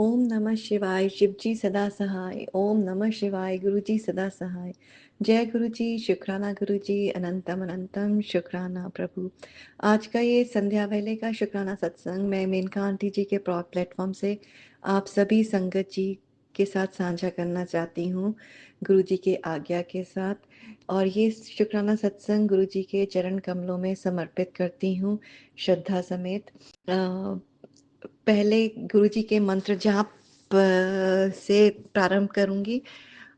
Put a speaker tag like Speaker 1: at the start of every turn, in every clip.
Speaker 1: ओम नमः शिवाय, शिव जी सदा सहाय। ओम नमः शिवाय, गुरु जी सदा सहाय। जय गुरु जी, शुक्राना गुरु जी, अनंतम अनंतम शुक्राना प्रभु। आज का ये संध्या वेले का शुक्राना सत्संग मैं मेनका आंटी जी के प्लेटफॉर्म से आप सभी संगत जी के साथ साझा करना चाहती हूँ, गुरु जी के आज्ञा के साथ। और ये शुक्राना सत्संग गुरु जी के चरण कमलों में समर्पित करती हूँ श्रद्धा समेत। पहले गुरुजी के मंत्र जाप से प्रारंभ करूंगी।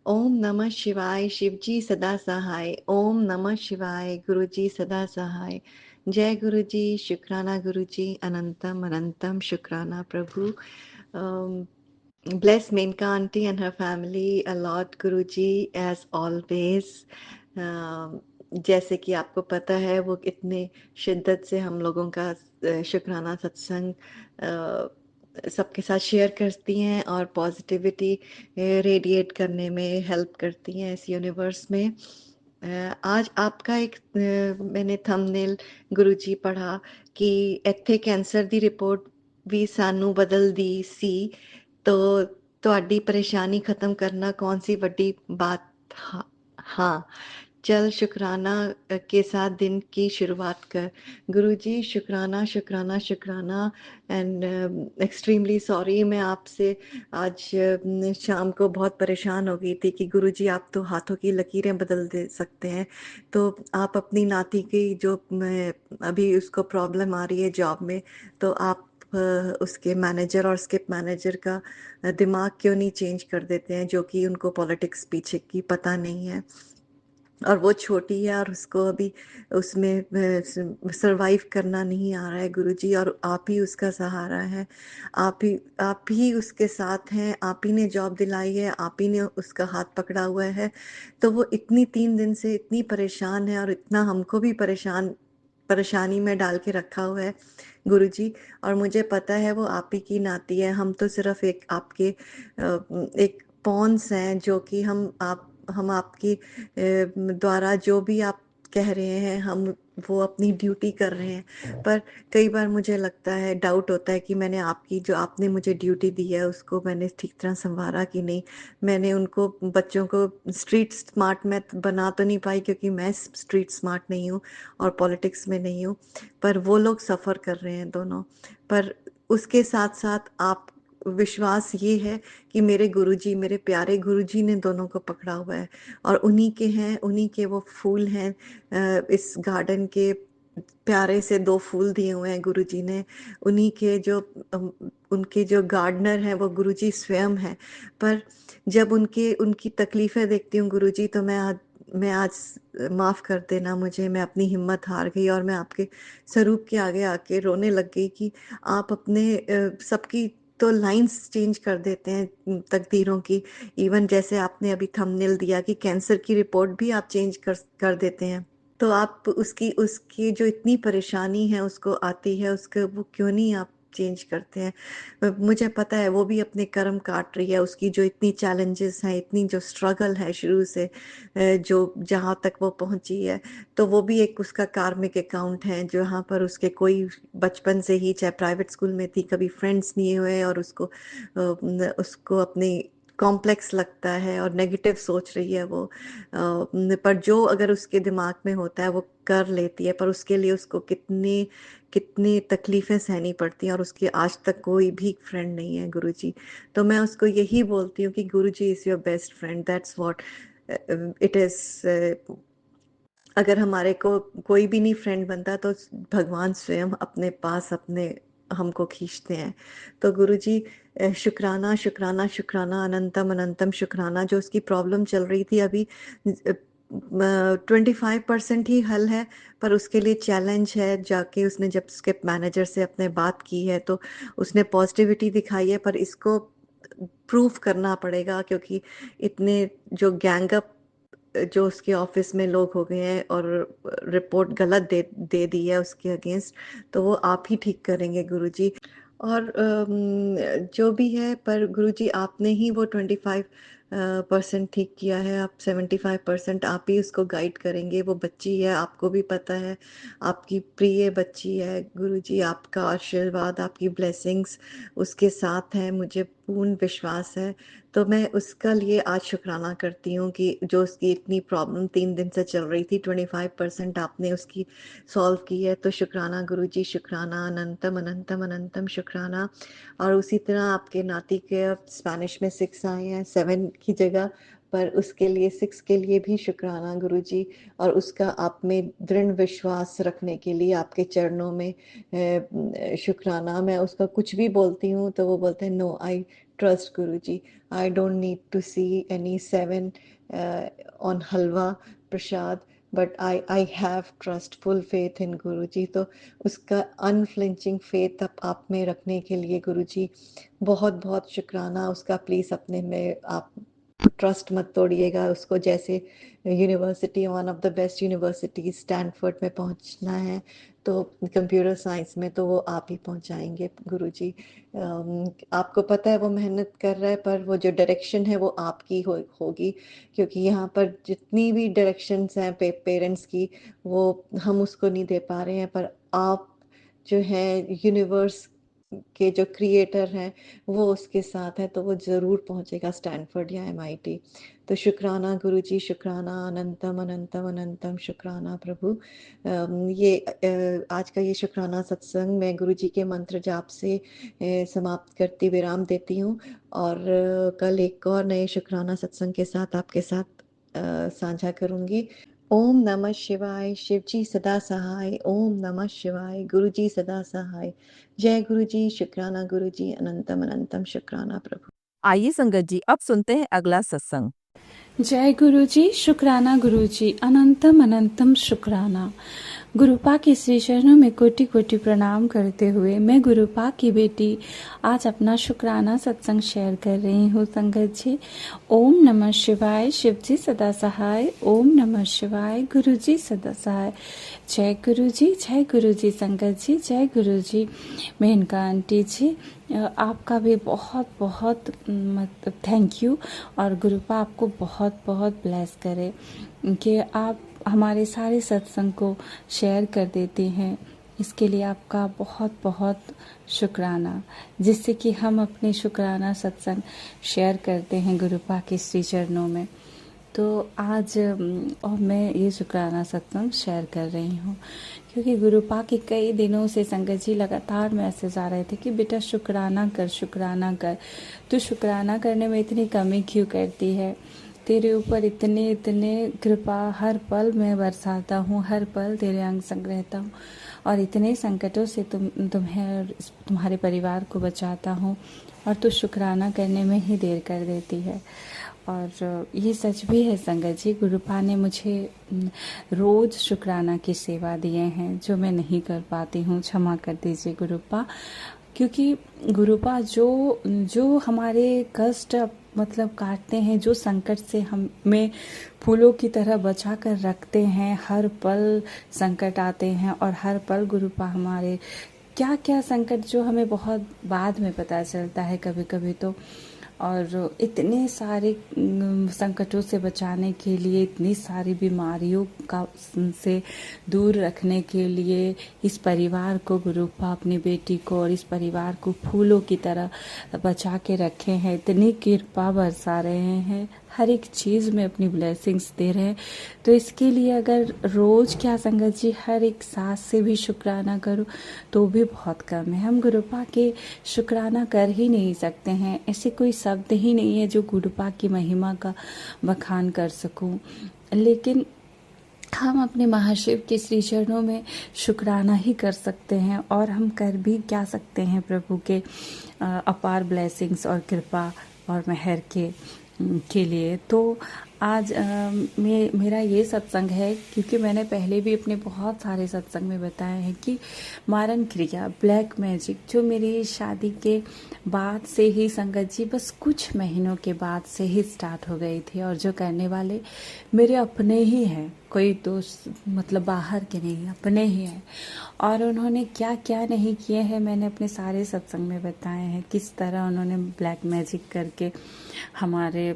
Speaker 1: ओम नमः शिवाय, शिव जी सदा सहाय। ओम नमः शिवाय, गुरु जी सदा सहाय। जय गुरु जी, शुक्राना गुरु जी, अनंतम अनंतम शुक्राना प्रभु। Bless Menka auntie and her family a lot, Guruji, as always. जैसे कि आपको पता है वो कितने शिद्दत से हम लोगों का शुक्राना सत्संग सबके साथ शेयर करती हैं और पॉजिटिविटी रेडिएट करने में हेल्प करती हैं इस यूनिवर्स में। आज आपका एक मैंने थंबनेल गुरुजी पढ़ा कि ਇੱਥੇ ਕੈਂਸਰ ਦੀ ਰਿਪੋर्ट ਵੀ ਸਾਨੂੰ ਬਦਲਦੀ ਸੀ। तो ਤੁਹਾਡੀ परेशानी खत्म करना कौन सी बड़ी बात। हाँ, हाँ, चल शुक्राना के साथ दिन की शुरुआत कर। गुरुजी शुक्राना शुक्राना शुक्राना। एंड एक्सट्रीमली सॉरी, मैं आपसे आज शाम को बहुत परेशान हो गई थी कि गुरुजी आप तो हाथों की लकीरें बदल दे सकते हैं। तो आप अपनी नाती की जो अभी उसको प्रॉब्लम आ रही है जॉब में, तो आप उसके मैनेजर और स्किप मैनेजर का दिमाग क्यों नहीं चेंज कर देते हैं, जो कि उनको पॉलिटिक्स पीछे की पता नहीं है और वो छोटी है और उसको अभी उसमें सरवाइव करना नहीं आ रहा है गुरुजी, और आप ही उसका सहारा है। आप ही उसके साथ हैं, आप ही ने जॉब दिलाई है, आप ही ने उसका हाथ पकड़ा हुआ है। तो वो इतनी 3 दिन से इतनी परेशान है और इतना हमको भी परेशानी में डाल के रखा हुआ है गुरुजी। और मुझे पता है वो आप ही की नाती है। हम तो सिर्फ एक आपके एक पॉन्स हैं, जो कि हम आपकी द्वारा जो भी आप कह रहे हैं हम वो अपनी ड्यूटी कर रहे हैं। पर कई बार मुझे लगता है, डाउट होता है कि मैंने आपकी जो आपने मुझे ड्यूटी दी है उसको मैंने ठीक तरह संवारा कि नहीं। मैंने उनको बच्चों को स्ट्रीट स्मार्ट मैं बना तो नहीं पाई, क्योंकि मैं स्ट्रीट स्मार्ट नहीं हूँ और पॉलिटिक्स में नहीं हूँ। पर वो लोग सफ़र कर रहे हैं दोनों। पर उसके साथ साथ आप विश्वास ये है कि मेरे गुरुजी, मेरे प्यारे गुरुजी ने दोनों को पकड़ा हुआ है और उन्हीं के हैं, उन्हीं के वो फूल हैं। इस गार्डन के प्यारे से 2 फूल दिए हुए हैं गुरुजी ने। उन्हीं के जो उनके जो गार्डनर हैं वो गुरुजी स्वयं हैं। पर जब उनकी तकलीफ़ें देखती हूँ गुरुजी, तो मैं आज माफ़ कर देना मुझे, मैं अपनी हिम्मत हार गई और मैं आपके स्वरूप के आगे आके रोने लग गई कि आप अपने सबकी तो लाइन्स चेंज कर देते हैं तकदीरों की। इवन जैसे आपने अभी थंबनेल दिया कि कैंसर की रिपोर्ट भी आप चेंज कर देते हैं। तो आप उसकी जो इतनी परेशानी है उसको आती है, उसको वो क्यों नहीं आप चेंज करते हैं। मुझे पता है वो भी अपने कर्म काट रही है, उसकी जो इतनी चैलेंजेस हैं, इतनी जो स्ट्रगल है शुरू से जो जहाँ तक वो पहुँची है, तो वो भी एक उसका कार्मिक अकाउंट है, जहाँ पर उसके कोई बचपन से ही चाहे प्राइवेट स्कूल में थी, कभी फ्रेंड्स नहीं हुए और उसको अपनी कॉम्प्लेक्स लगता है और नेगेटिव सोच रही है वो। पर जो अगर उसके दिमाग में होता है वो कर लेती है, पर उसके लिए उसको कितनी कितनी तकलीफ़ें सहनी पड़ती हैं और उसकी आज तक कोई भी फ्रेंड नहीं है गुरुजी। तो मैं उसको यही बोलती हूँ कि Guruji is your best friend, that's what it is. अगर हमारे को कोई भी नहीं फ्रेंड बनता तो भगवान स्वयं अपने पास अपने हमको खींचते हैं। तो गुरुजी शुक्राना शुक्राना शुक्राना, अनंतम अनंतम शुक्राना। जो उसकी प्रॉब्लम चल रही थी अभी 25% ही हल है, पर उसके लिए चैलेंज है। जाके उसने जब उसके मैनेजर से अपने बात की है तो उसने पॉजिटिविटी दिखाई है, पर इसको प्रूफ करना पड़ेगा, क्योंकि इतने जो गैंगअप जो उसके ऑफिस में लोग हो गए हैं और रिपोर्ट गलत दे दी है उसके अगेंस्ट, तो वो आप ही ठीक करेंगे गुरुजी। और जो भी है, पर गुरुजी आपने ही वो 25 परसेंट ठीक किया है, आप 75% आप ही उसको गाइड करेंगे। वो बच्ची है, आपको भी पता है, आपकी प्रिय बच्ची है। गुरुजी आपका आशीर्वाद, आपकी ब्लेसिंग्स उसके साथ हैं, मुझे पूर्ण विश्वास है। तो मैं उसका लिए आज शुक्राना करती हूँ कि जो उसकी इतनी प्रॉब्लम 3 दिन से चल रही थी, 25% आपने उसकी सॉल्व की है। तो शुक्राना गुरुजी, शुक्राना, अनंतम, अनंतम, अनंतम शुक्राना। और उसी तरह आपके नाती के अब स्पेनिश में 6 आए हैं, 7 की जगह, पर उसके लिए 6 के लिए भी शुक्राना गुरुजी। और उसका आप में दृढ़ विश्वास रखने के लिए आपके चरणों में शुक्राना। मैं उसका कुछ भी बोलती हूँ तो वो बोलते हैं, no I trust Guruji, I don't need to see any 7 on halwa prasad, but I have trust, full faith in Guruji. तो उसका अनफ्लिंचिंग फेथ आप में रखने के लिए गुरुजी बहुत बहुत शुक्राना। उसका प्लीज़ अपने में आप ट्रस्ट मत तोड़िएगा उसको। जैसे university, one of the best university Stanford में पहुंचना है, तो कंप्यूटर साइंस में, तो वो आप ही पहुंचाएंगे गुरुजी। आपको पता है वो मेहनत कर रहा है, पर वो जो डायरेक्शन है वो आपकी होगी, क्योंकि यहाँ पर जितनी भी डायरेक्शंस हैं पेरेंट्स की, वो हम उसको नहीं दे पा रहे हैं, पर आप जो है यूनिवर्स के जो क्रिएटर हैं वो उसके साथ हैं, तो वो ज़रूर पहुंचेगा स्टैनफोर्ड या एमआईटी। तो शुक्राना गुरुजी, शुक्राना, अनंतम, अनंतम, अनंतम शुक्राना प्रभु। ये आज का ये शुक्राना सत्संग मैं गुरुजी के मंत्र जाप से समाप्त करती, विराम देती हूँ। और कल एक और नए शुक्राना सत्संग के साथ आपके साथ साझा करूँगी। ओम नमः शिवाय, शिवजी सदा सहाय। ओम नमः शिवाय, गुरुजी सदा सहाय। जय गुरुजी, शुक्राना गुरुजी, अनंतम अनंतम शुक्राना प्रभु।
Speaker 2: आइए संगत जी, अब सुनते हैं अगला सत्संग।
Speaker 3: जय गुरुजी, शुक्राना गुरुजी, अनंतम अनंतम शुक्राना। गुरुपा के श्री चरणों में कोटि कोटि प्रणाम करते हुए मैं गुरुपा की बेटी आज अपना शुक्राना सत्संग शेयर कर रही हूँ संगत जी। ओम नमः शिवाय, शिवजी सदा सहाय। ओम नमः शिवाय, गुरुजी सदा सहाय। जय गुरुजी संगत जी, जय गुरुजी। मेनका आंटी जी, आपका भी बहुत बहुत मतलब थैंक यू, और गुरुपा आपको बहुत बहुत ब्लेस करे कि आप हमारे सारे सत्संग को शेयर कर देते हैं। इसके लिए आपका बहुत बहुत शुक्राना, जिससे कि हम अपने शुक्राना सत्संग शेयर करते हैं गुरुपा के श्री चरणों में। तो आज और मैं ये शुक्राना सत्संग शेयर कर रही हूँ, क्योंकि गुरुपा के कई दिनों से संगत जी लगातार मैसेज आ रहे थे कि बेटा शुक्राना कर, शुक्राना कर, तू शुक्राना करने में इतनी कमी क्यों करती है, तेरे ऊपर इतने इतने कृपा हर पल मैं बरसाता हूँ, हर पल तेरे अंग संग रहता हूँ, और इतने संकटों से तुम्हें और तुम्हारे परिवार को बचाता हूँ, और तू शुक्राना करने में ही देर कर देती है। और ये सच भी है संगत जी, गुरुपा ने मुझे रोज़ शुक्राना की सेवा दिए हैं, जो मैं नहीं कर पाती हूँ, क्षमा कर दीजिए गुरुपा। क्योंकि गुरुपा जो हमारे कष्ट मतलब काटते हैं, जो संकट से हमें फूलों की तरह बचा कर रखते हैं, हर पल संकट आते हैं, और हर पल गुरुपा हमारे क्या क्या संकट जो हमें बहुत बाद में पता चलता है कभी कभी तो, और इतने सारे संकटों से बचाने के लिए, इतनी सारी बीमारियों का से दूर रखने के लिए इस परिवार को, गुरुपा अपनी बेटी को और इस परिवार को फूलों की तरह बचा के रखे हैं, इतनी कृपा बरसा रहे हैं, हर एक चीज़ में अपनी ब्लेसिंग्स दे रहे हैं। तो इसके लिए अगर रोज़ क्या संगत जी हर एक सांस से भी शुक्राना करूँ तो भी बहुत कम है। हम गुरुपा के शुक्राना कर ही नहीं सकते हैं, ऐसे कोई शब्द ही नहीं है जो गुरुपा की महिमा का बखान कर सकूं। लेकिन हम अपने महाशिव के श्री चरणों में शुक्राना ही कर सकते हैं, और हम कर भी क्या सकते हैं प्रभु के अपार ब्लेसिंग्स और कृपा और मेहर के लिए। तो आज मेरा ये सत्संग है क्योंकि मैंने पहले भी अपने बहुत सारे सत्संग में बताया है कि मारन क्रिया, ब्लैक मैजिक जो मेरी शादी के बाद से ही संगत जी बस कुछ महीनों के बाद से ही स्टार्ट हो गई थी, और जो करने वाले मेरे अपने ही हैं, कोई दोस्त मतलब बाहर के नहीं, अपने ही हैं। और उन्होंने क्या क्या नहीं किए हैं मैंने अपने सारे सत्संग में बताए हैं, किस तरह उन्होंने ब्लैक मैजिक करके हमारे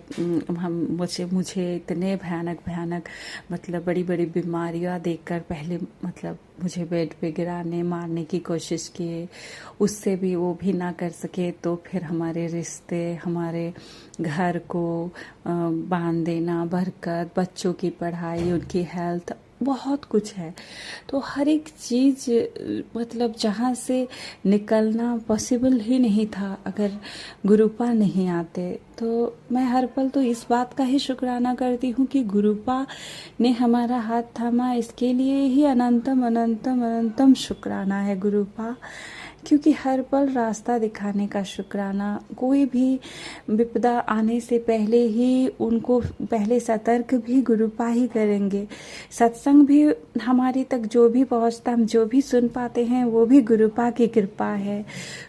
Speaker 3: मुझे इतने भयानक भयानक मतलब बड़ी बड़ी बीमारियां देखकर पहले मतलब मुझे बेड पे गिराने मारने की कोशिश किए, उससे भी वो भी ना कर सके तो फिर हमारे रिश्ते, हमारे घर को बांध देना, बरकत, बच्चों की पढ़ाई, उनकी हेल्थ, बहुत कुछ है। तो हर एक चीज़ मतलब जहाँ से निकलना पॉसिबल ही नहीं था अगर गुरुपा नहीं आते। तो मैं हर पल तो इस बात का ही शुक्राना करती हूँ कि गुरुपा ने हमारा हाथ थामा, इसके लिए ही अनंतम अनंतम अनंतम शुक्राना है गुरुपा, क्योंकि हर पल रास्ता दिखाने का शुक्राना। कोई भी विपदा आने से पहले ही उनको पहले सतर्क भी गुरुपा ही करेंगे। सत्संग भी हमारी तक जो भी पहुंचता, हम जो भी सुन पाते हैं वो भी गुरुपा की कृपा है।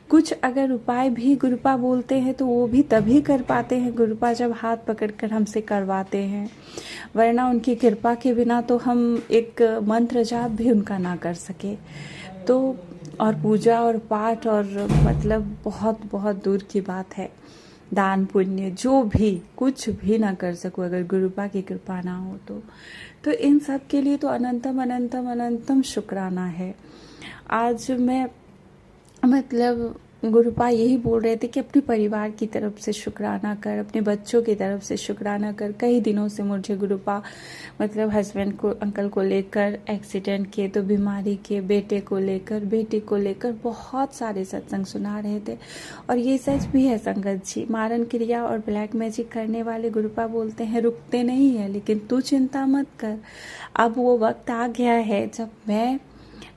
Speaker 3: कुछ अगर उपाय भी गुरुपा बोलते हैं तो वो भी तभी कर पाते हैं गुरुपा जब हाथ पकड़कर हमसे करवाते हैं, वरना उनकी कृपा के बिना तो हम एक मंत्र जाप भी उनका ना कर सके। तो और पूजा और पाठ और मतलब बहुत बहुत दूर की बात है, दान पुण्य जो भी कुछ भी ना कर सकूं अगर गुरुपा की कृपा ना हो तो इन सब के लिए तो अनंतम अनंतम अनंतम शुक्राना है। आज मैं मतलब गुरुपा यही बोल रहे थे कि अपने परिवार की तरफ से शुक्राना कर, अपने बच्चों की तरफ से शुक्राना कर। कई दिनों से मुझे गुरुपा मतलब हस्बैंड को, अंकल को लेकर, एक्सीडेंट के तो बीमारी के, बेटे को लेकर, बेटी को लेकर बहुत सारे सत्संग सुना रहे थे। और ये सच भी है संगत जी, मारन क्रिया और ब्लैक मैजिक करने वाले गुरुपा बोलते हैं रुकते नहीं है, लेकिन तू चिंता मत कर, अब वो वक्त आ गया है जब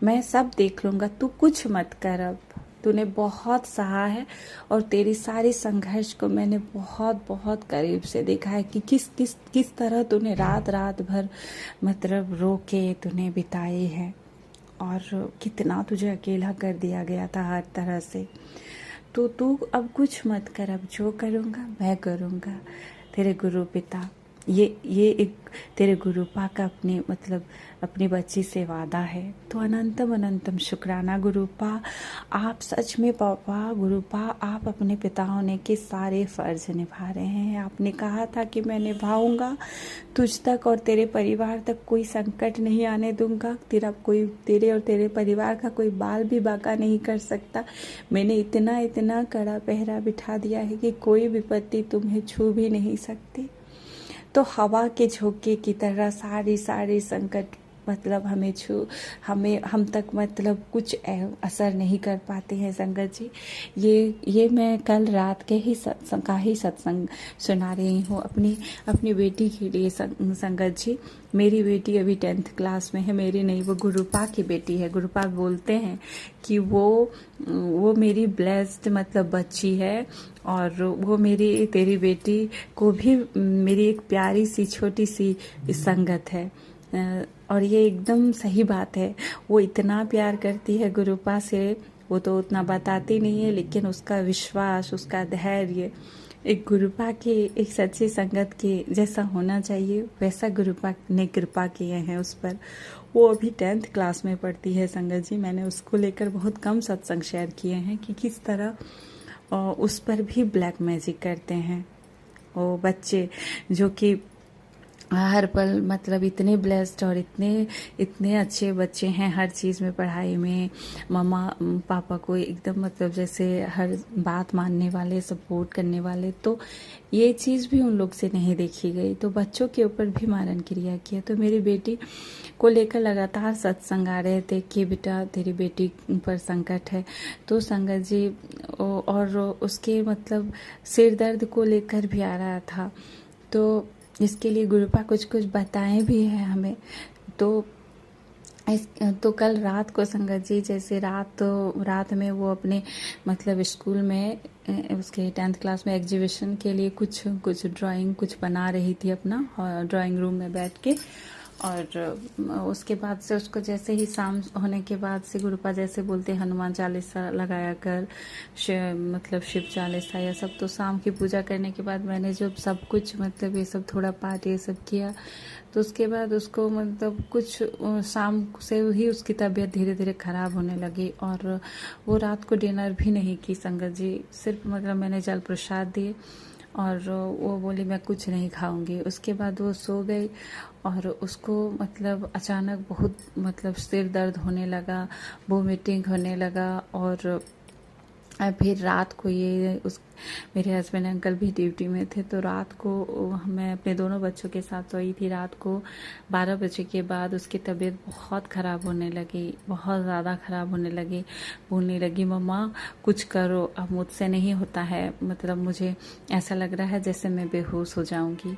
Speaker 3: मैं सब देख लूँगा, तू कुछ मत कर, अब तूने बहुत सहा है और तेरी सारी संघर्ष को मैंने बहुत बहुत करीब से देखा है कि किस तरह तूने रात रात भर मतलब रो के तूने बिताई है और कितना तुझे अकेला कर दिया गया था हर तरह से। तो तू अब कुछ मत कर, अब जो करूँगा मैं करूँगा। तेरे गुरु पिता ये एक तेरे गुरुपा का अपने मतलब अपनी बच्ची से वादा है। तो अनंतम अनंतम शुक्राना गुरुपा, आप सच में पापा गुरुपा आप अपने पिता होने के सारे फर्ज निभा रहे हैं। आपने कहा था कि मैं निभाऊंगा, तुझ तक और तेरे परिवार तक कोई संकट नहीं आने दूंगा, तेरे और तेरे परिवार का कोई बाल भी बाका नहीं कर सकता। मैंने इतना इतना कड़ा पहरा बिठा दिया है कि कोई विपत्ति तुम्हें छू भी नहीं सकती। तो हवा के झोंके की तरह सारी संकट मतलब हम तक मतलब कुछ असर नहीं कर पाते हैं संगत जी। ये मैं कल रात के ही सत्संग सुना रही हूँ अपनी बेटी के लिए संगत जी। मेरी बेटी अभी 10th क्लास में है, मेरी नहीं, वो गुरुपा की बेटी है। गुरुपा बोलते हैं कि वो मेरी ब्लेस्ड मतलब बच्ची है और वो तेरी बेटी को भी मेरी एक प्यारी सी छोटी सी संगत है। और ये एकदम सही बात है, वो इतना प्यार करती है गुरुपा से, वो तो उतना बताती नहीं है, लेकिन उसका विश्वास, उसका धैर्य एक गुरुपा की एक सच्ची संगत के जैसा होना चाहिए, वैसा गुरुपा ने कृपा किए हैं उस पर। वो अभी 10th क्लास में पढ़ती है संगत जी। मैंने उसको लेकर बहुत कम सत्संग शेयर किए हैं कि किस तरह उस पर भी ब्लैक मैजिक करते हैं वो बच्चे, जो कि हर पल मतलब इतने ब्लेस्ड और इतने अच्छे बच्चे हैं हर चीज़ में, पढ़ाई में, मम्मा पापा को एकदम मतलब जैसे हर बात मानने वाले, सपोर्ट करने वाले। तो ये चीज़ भी उन लोग से नहीं देखी गई। तो बच्चों के ऊपर भी मारन क्रिया किया। तो मेरी बेटी को लेकर लगातार सत्संग आ रहे थे कि बेटा तेरी बेटी पर संकट है। तो संगत जी और उसके मतलब सिर दर्द को लेकर भी आ रहा था, तो इसके लिए गुरुपा कुछ बताएं भी है हमें। तो तो कल रात को संगत जी, जैसे रात में वो अपने मतलब स्कूल में उसके 10th क्लास में एग्जीबिशन के लिए कुछ ड्राइंग कुछ बना रही थी अपना ड्राइंग रूम में बैठ के। और उसके बाद से उसको जैसे ही शाम होने के बाद से गुरुपा जैसे बोलते हनुमान चालीसा लगाया कर, मतलब शिव चालीसा या सब। तो शाम की पूजा करने के बाद मैंने जब सब कुछ मतलब ये सब थोड़ा पाठ ये सब किया, तो उसके बाद उसको मतलब कुछ शाम से ही उसकी तबीयत धीरे धीरे ख़राब होने लगी। और वो रात को डिनर भी नहीं की संगत जी, सिर्फ मतलब मैंने जल प्रसाद दिए और वो बोली मैं कुछ नहीं खाऊंगी। उसके बाद वो सो गई और उसको मतलब अचानक बहुत मतलब सिर दर्द होने लगा, वोमिटिंग होने लगा। और फिर रात को मेरे हस्बैंड अंकल भी ड्यूटी में थे, तो रात को मैं अपने दोनों बच्चों के साथ सोई थी। रात को 12 बजे के बाद उसकी तबीयत बहुत ख़राब होने लगी, बहुत ज़्यादा ख़राब होने लगी। बोलने लगी मम्मा कुछ करो, अब मुझसे नहीं होता है, मतलब मुझे ऐसा लग रहा है जैसे मैं बेहोश हो जाऊंगी।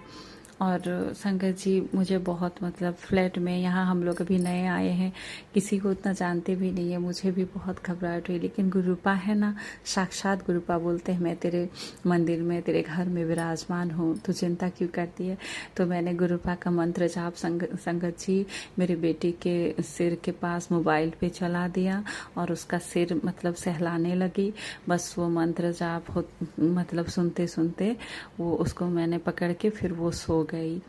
Speaker 3: और संगत जी मुझे बहुत मतलब फ्लैट में यहाँ हम लोग अभी नए आए हैं, किसी को उतना जानते भी नहीं है, मुझे भी बहुत घबराहट हुई। लेकिन गुरुपा है ना, साक्षात गुरुपा बोलते हैं मैं तेरे मंदिर में तेरे घर में विराजमान हूँ, तो चिंता क्यों करती है। तो मैंने गुरुपा का मंत्र जाप संगत जी मेरे बेटी के सिर के पास मोबाइल पे चला दिया और उसका सिर मतलब सहलाने लगी। बस वो मंत्र जाप मतलब सुनते सुनते वो उसको मैंने पकड़ के फिर वो सो गई।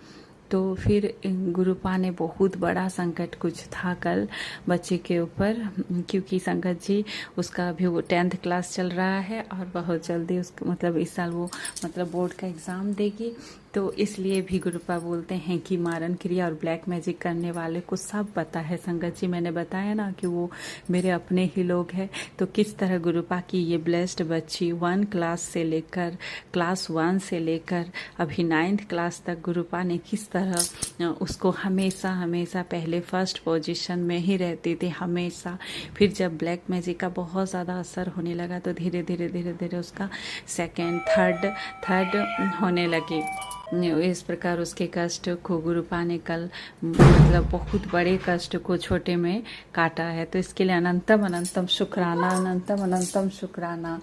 Speaker 3: तो फिर गुरुपा ने बहुत बड़ा संकट कुछ था कल बच्चे के ऊपर, क्योंकि संगत जी उसका अभी वो 10th क्लास चल रहा है और बहुत जल्दी उसका मतलब इस साल वो मतलब बोर्ड का एग्ज़ाम देगी। तो इसलिए भी गुरुपा बोलते हैं कि मारन क्रिया और ब्लैक मैजिक करने वाले को सब पता है। संगत जी मैंने बताया ना कि वो मेरे अपने ही लोग हैं। तो किस तरह गुरुपा की ये ब्लेस्ड बच्ची 1 क्लास से लेकर क्लास 1 से लेकर अभी 9th क्लास तक गुरुपा ने किस तरह उसको हमेशा हमेशा पहले फर्स्ट पोजीशन में ही रहती थी हमेशा। फिर जब ब्लैक मैजिक का बहुत ज़्यादा असर होने लगा तो धीरे धीरे उसका सेकेंड थर्ड होने लगी। इस प्रकार उसके कष्ट को गुरुपा ने कल मतलब बहुत बड़े कष्ट को छोटे में काटा है। तो इसके लिए अनंतम अनंतम शुक्राना, अनंतम अनंतम शुक्राना।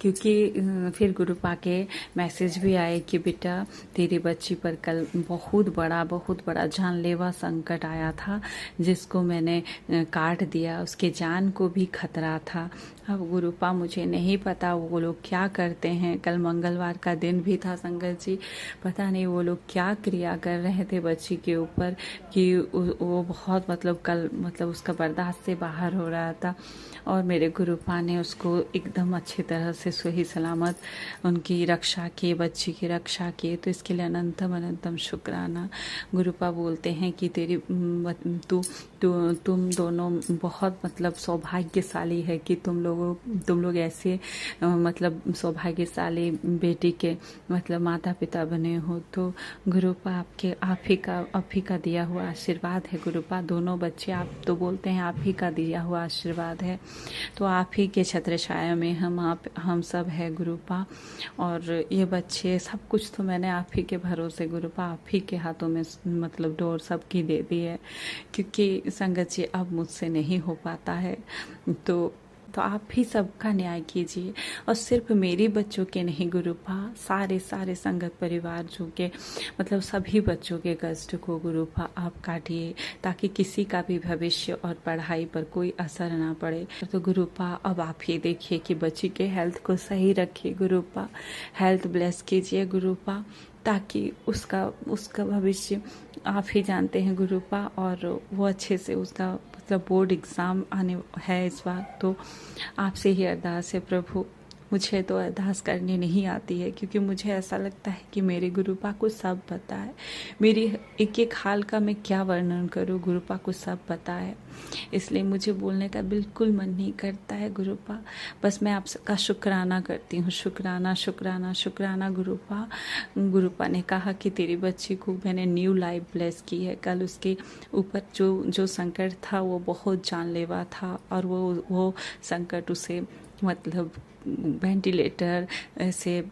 Speaker 3: क्योंकि फिर गुरुपा के मैसेज भी आए कि बेटा तेरी बच्ची पर कल बहुत बड़ा जानलेवा संकट आया था, जिसको मैंने काट दिया, उसके जान को भी खतरा था। अब गुरुपा मुझे नहीं पता वो लोग क्या करते हैं, कल मंगलवार का दिन भी था संगत जी, पता नहीं वो लोग क्या क्रिया कर रहे थे बच्ची के ऊपर कि वो बहुत मतलब कल मतलब उसका बर्दाश्त से बाहर हो रहा था। और मेरे गुरुपा ने उसको एकदम अच्छी तरह से सही सलामत उनकी रक्षा की, बच्ची की रक्षा की। तो इसके लिए अनंतम अनंतम शुक्राना। गुरुपा बोलते हैं कि तुम दोनों बहुत मतलब सौभाग्यशाली है कि तुम लोग ऐसे मतलब सौभाग्यशाली बेटी के मतलब माता पिता बने हो। तो गुरुपा आप ही का दिया हुआ आशीर्वाद है। गुरुपा दोनों बच्चे आप तो बोलते हैं आप ही का दिया हुआ आशीर्वाद है। तो आप ही के छत्र छाया में हम सब है गुरुपा। और ये बच्चे सब कुछ तो मैंने आप ही के भरोसे गुरुपा आप ही के हाथों में मतलब डोर सबकी दे दी है, क्योंकि संगत जी अब मुझसे नहीं हो पाता है। तो आप ही सबका न्याय कीजिए, और सिर्फ मेरी बच्चों के नहीं गुरुपा, सारे संगत परिवार जो के मतलब सभी बच्चों के कष्ट को गुरुपा आप काटिए, ताकि किसी का भी भविष्य और पढ़ाई पर कोई असर ना पड़े। तो गुरुपा अब आप ही देखिए कि बच्ची के हेल्थ को सही रखिए गुरुपा, हेल्थ ब्लेस कीजिए गुरुपा, ताकि उसका भविष्य आप ही जानते हैं गुरुपा। और वो अच्छे से उसका मतलब बोर्ड एग्ज़ाम आने है इस बार। तो आपसे ही अरदास है प्रभु, मुझे तो अरदास करनी नहीं आती है, क्योंकि मुझे ऐसा लगता है कि मेरे गुरुपा को सब पता है, मेरी एक एक हाल का मैं क्या वर्णन करूं, गुरुपा को सब पता है। इसलिए मुझे बोलने का बिल्कुल मन नहीं करता है गुरुपा, बस मैं आपका शुक्राना करती हूँ, शुक्राना शुक्राना शुक्राना गुरुपा। गुरुपा ने कहा कि तेरी बच्ची को मैंने न्यू लाइफ ब्लेस की है। कल उसके ऊपर जो संकट था वो बहुत जानलेवा था, और वो संकट उसे मतलब वेंटिलेटर से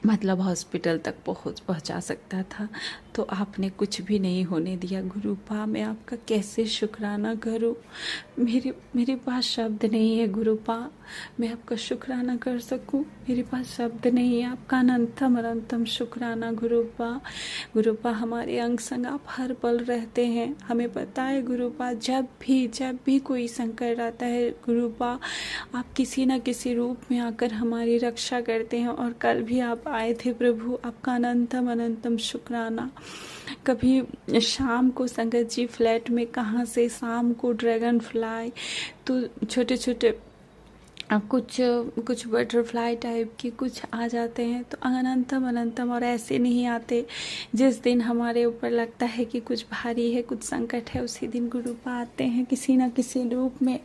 Speaker 3: मतलब हॉस्पिटल तक पहुंचा सकता था। तो आपने कुछ भी नहीं होने दिया। गुरुपा मैं आपका कैसे शुक्राना करूं, मेरे पास शब्द नहीं है गुरुपा, मैं आपका शुक्राना कर सकूं, मेरे पास शब्द नहीं है। आपका अनंतम अनंतम शुक्राना गुरुपा। गुरुपा हमारे अंग संग आप हर पल रहते हैं, हमें पता है गुरुपा। जब भी कोई संकट आता है गुरुपा, आप किसी न किसी रूप में आकर हमारी रक्षा करते हैं, और कल भी आप आए थे प्रभु। आपका अनंतम अनंतम शुक्राना। कभी शाम को संगत जी फ्लैट में कहाँ से शाम को ड्रैगन फ्लाई, तो छोटे छोटे कुछ बटरफ्लाई टाइप के कुछ आ जाते हैं, तो अनंतम अनंतम। और ऐसे नहीं आते, जिस दिन हमारे ऊपर लगता है कि कुछ भारी है, कुछ संकट है, उसी दिन गुरुपा आते हैं किसी न किसी रूप में।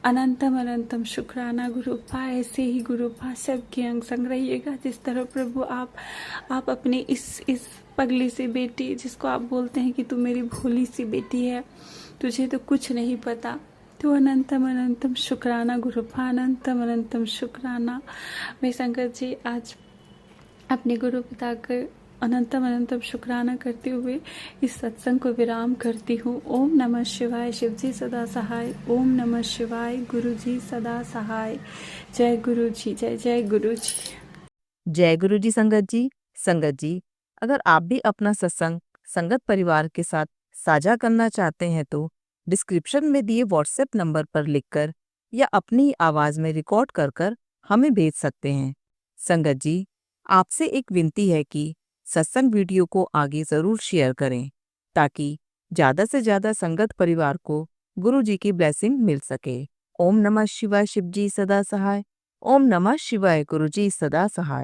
Speaker 3: अनंतम अनंतम शुक्राना गुरुपा। ऐसे ही गुरुपा सबके अंग संग रहिएगा, जिस तरह प्रभु आप अपनी इस पगली सी बेटी, जिसको आप बोलते हैं कि तू मेरी भोली सी बेटी है, तुझे तो कुछ नहीं पता, तो अनंतम अनंतम शुक्राना गुरुपा, अनंतम अनंतम शुक्राना। मैं संगत जी आज अपने गुरु पिता का अनंतम अनंतम शुक्राना करते हुए इस सत्संग को विराम करती हूँ। ओम नमः शिवाय, शिव जी सदा सहाय। ओम नमः शिवाय, गुरु जी सदा सहाय। जय गुरु जी, जय जय गुरु जी।
Speaker 2: जय गुरु जी संगत जी। संगत जी, अगर आप भी अपना सत्संग संगत परिवार के साथ साझा करना चाहते हैं तो डिस्क्रिप्शन में दिए व्हाट्सएप नंबर पर लिखकर या अपनी आवाज में रिकॉर्ड कर हमें भेज सकते हैं। संगत जी, आपसे एक विनती है कि सत्संग वीडियो को आगे जरूर शेयर करें, ताकि ज्यादा से ज्यादा संगत परिवार को गुरु जी की ब्लेसिंग मिल सके। ओम नमः शिवाय, शिव जी सदा सहाय। ओम नमः शिवाय, गुरु जी सदा सहाय।